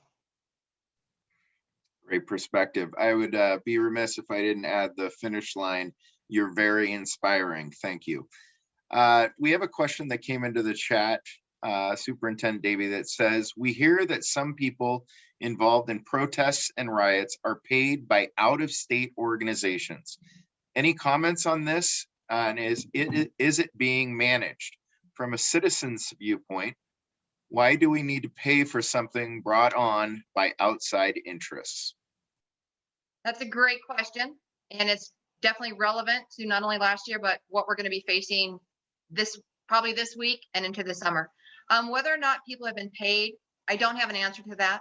Great perspective. I would be remiss if I didn't add the finish line. You're very inspiring. Thank you. We have a question that came into the chat, Superintendent Davie, that says, we hear that some people involved in protests and riots are paid by out-of-state organizations. Any comments on this? And is it being managed? From a citizen's viewpoint, why do we need to pay for something brought on by outside interests? That's a great question. And it's definitely relevant to not only last year, but what we're going to be facing probably this week and into the summer. Whether or not people have been paid, I don't have an answer to that.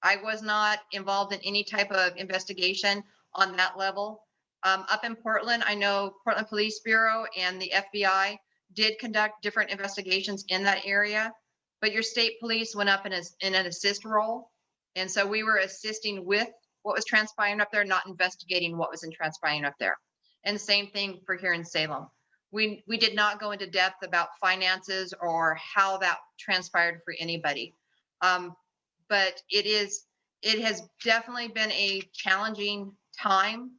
I was not involved in any type of investigation on that level. Up in Portland, I know Portland Police Bureau and the FBI did conduct different investigations in that area, but your state police went up in an assist role. And so we were assisting with what was transpiring up there, not investigating what was transpiring up there. And same thing for here in Salem. We did not go into depth about finances or how that transpired for anybody. But it has definitely been a challenging time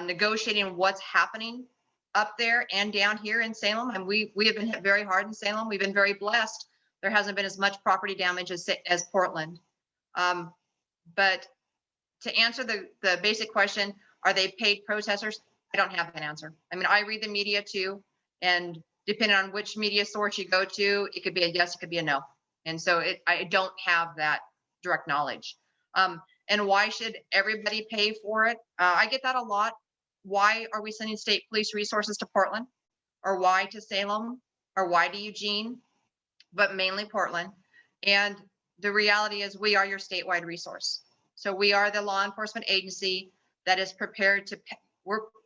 negotiating what's happening up there and down here in Salem. And we have been hit very hard in Salem. We've been very blessed. There hasn't been as much property damage as Portland. But to answer the basic question, are they paid protesters? I don't have an answer. I mean, I read the media too, and depending on which media source you go to, it could be a yes, it could be a no. And so I don't have that direct knowledge. And why should everybody pay for it? I get that a lot. Why are we sending state police resources to Portland? Or why to Salem? Or why to Eugene? But mainly Portland. And the reality is we are your statewide resource. So we are the law enforcement agency that is prepared to,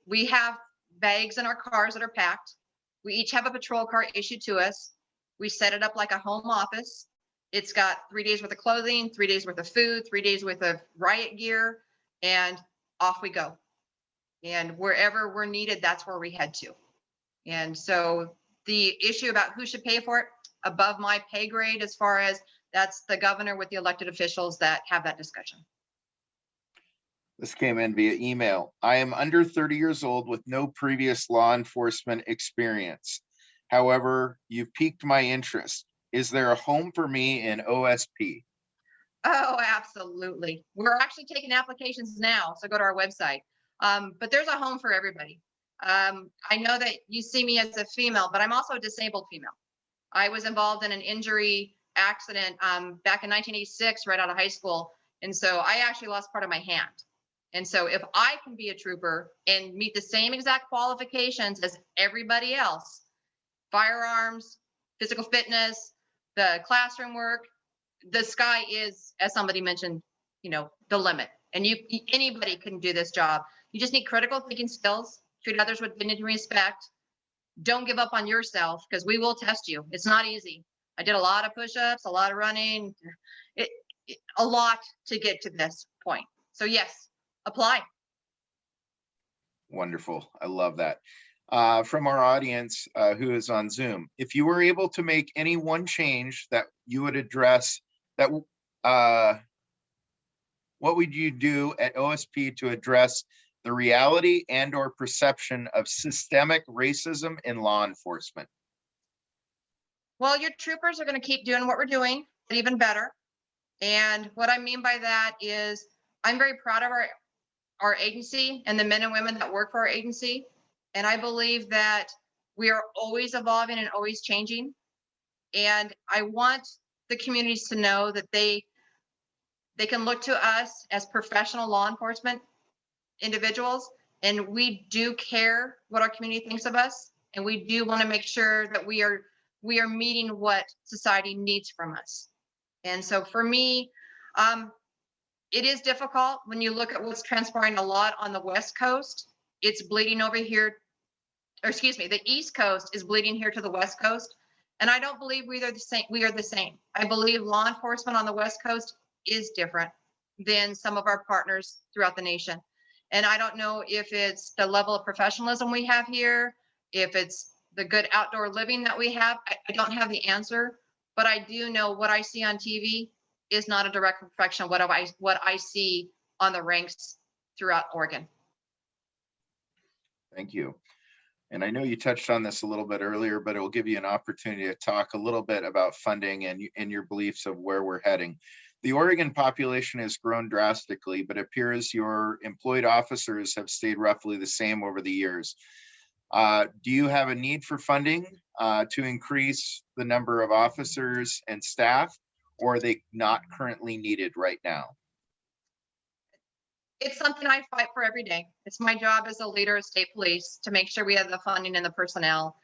we have bags in our cars that are packed. We each have a patrol car issued to us. We set it up like a home office. It's got 3 days worth of clothing, 3 days worth of food, 3 days worth of riot gear, and off we go. And wherever we're needed, that's where we head to. And so the issue about who should pay for it, above my pay grade, as far as that's the governor with the elected officials that have that discussion. This came in via email. I am under 30 years old with no previous law enforcement experience. However, you've piqued my interest. Is there a home for me in OSP? Oh, absolutely. We're actually taking applications now, so go to our website. But there's a home for everybody. I know that you see me as a female, but I'm also a disabled female. I was involved in an injury accident back in 1986, right out of high school. And so I actually lost part of my hand. And so if I can be a trooper and meet the same exact qualifications as everybody else, firearms, physical fitness, the classroom work, the sky is, as somebody mentioned, the limit. And anybody can do this job. You just need critical thinking skills, treat others with dignity and respect. Don't give up on yourself, because we will test you. It's not easy. I did a lot of push-ups, a lot of running, a lot to get to this point. So yes, apply. Wonderful. I love that. From our audience who is on Zoom, if you were able to make any one change that you would address, what would you do at OSP to address the reality and/or perception of systemic racism in law enforcement? Well, your troopers are going to keep doing what we're doing, but even better. And what I mean by that is I'm very proud of our agency and the men and women that work for our agency. And I believe that we are always evolving and always changing. And I want the communities to know that they can look to us as professional law enforcement individuals, and we do care what our community thinks of us, and we do want to make sure that we are meeting what society needs from us. And so for me, it is difficult when you look at what's transpiring a lot on the West Coast. It's bleeding over here, or excuse me, the East Coast is bleeding here to the West Coast. And I don't believe we are the same. I believe law enforcement on the West Coast is different. than some of our partners throughout the nation. And I don't know if it's the level of professionalism we have here, if it's the good outdoor living that we have. I don't have the answer, but I do know what I see on TV is not a direct reflection of what I see on the ranks throughout Oregon. Thank you. And I know you touched on this a little bit earlier, but it will give you an opportunity to talk a little bit about funding and your beliefs of where we're heading. The Oregon population has grown drastically, but it appears your employed officers have stayed roughly the same over the years. Do you have a need for funding to increase the number of officers and staff, or are they not currently needed right now? It's something I fight for every day. It's my job as a leader of state police to make sure we have the funding and the personnel.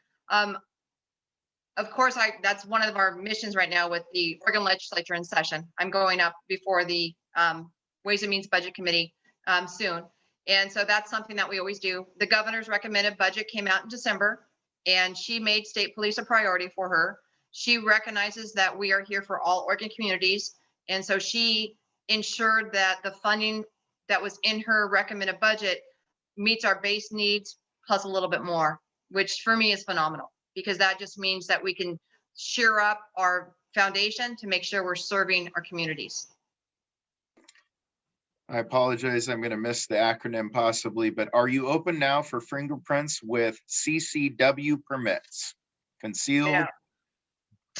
Of course, that's one of our missions right now with the Oregon legislature in session. I'm going up before the Ways and Means Budget Committee soon. And so that's something that we always do. The governor's recommended budget came out in December, and she made state police a priority for her. She recognizes that we are here for all Oregon communities. And so she ensured that the funding that was in her recommended budget meets our base needs plus a little bit more, which for me is phenomenal, because that just means that we can shore up our foundation to make sure we're serving our communities. I apologize, I'm going to miss the acronym possibly, but are you open now for fingerprints with CCW permits? Concealed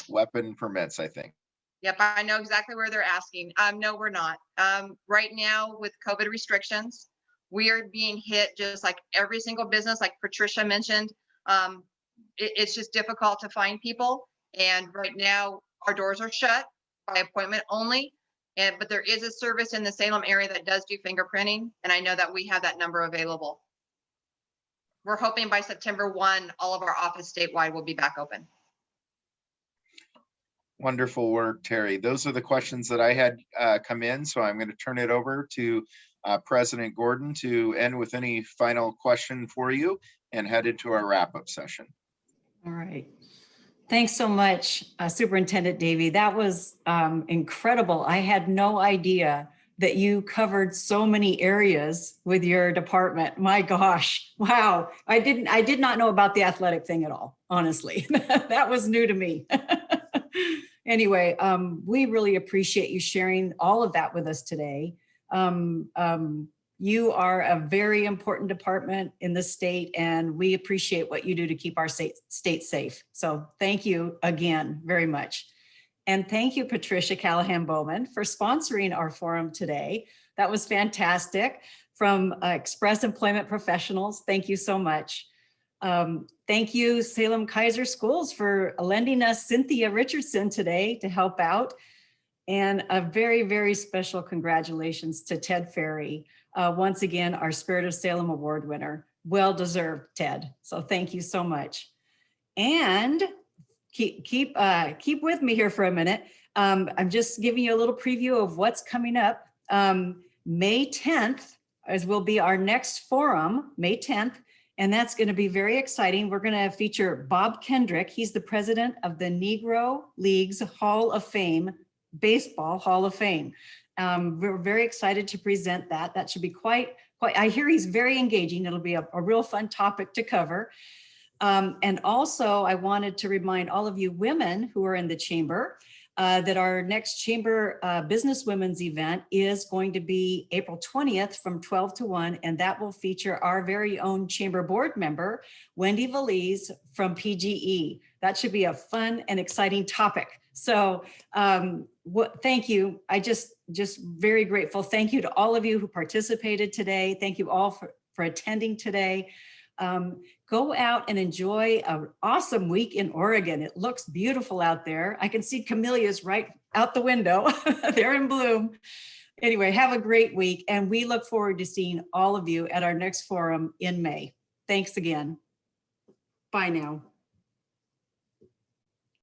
weapon permits, I think. Yep, I know exactly where they're asking. No, we're not. Right now with COVID restrictions, we are being hit just like every single business, like Patricia mentioned. It's just difficult to find people. And right now our doors are shut by appointment only. But there is a service in the Salem area that does do fingerprinting. And I know that we have that number available. We're hoping by September 1, all of our office statewide will be back open. Wonderful work, Terry. Those are the questions that I had come in. So I'm going to turn it over to President Gordon to end with any final question for you and head into our wrap-up session. All right. Thanks so much, Superintendent Davie. That was incredible. I had no idea that you covered so many areas with your department. My gosh, wow. I did not know about the athletic thing at all, honestly. That was new to me. Anyway, we really appreciate you sharing all of that with us today. You are a very important department in the state, and we appreciate what you do to keep our state safe. So thank you again very much. And thank you, Patricia Callihan-Bowman, for sponsoring our forum today. That was fantastic. From Express Employment Professionals, thank you so much. Thank you, Salem-Keizer Schools, for lending us Cynthia Richardson today to help out. And a very, very special congratulations to Ted Ferry. Once again, our Spirit of Salem Award winner. Well deserved, Ted. So thank you so much. And keep with me here for a minute. I'm just giving you a little preview of what's coming up. May 10th will be our next forum, May 10th. And that's going to be very exciting. We're going to feature Bob Kendrick. He's the president of the Negro Leagues Hall of Fame, Baseball Hall of Fame. We're very excited to present that. That should be quite, I hear he's very engaging. It'll be a real fun topic to cover. And also I wanted to remind all of you women who are in the chamber that our next chamber business women's event is going to be April 20th from 12 to 1. And that will feature our very own chamber board member, Wendy Valise from PGE. That should be a fun and exciting topic. So thank you. I just very grateful. Thank you to all of you who participated today. Thank you all for attending today. Go out and enjoy an awesome week in Oregon. It looks beautiful out there. I can see camellias right out the window. They're in bloom. Anyway, have a great week. And we look forward to seeing all of you at our next forum in May. Thanks again. Bye now.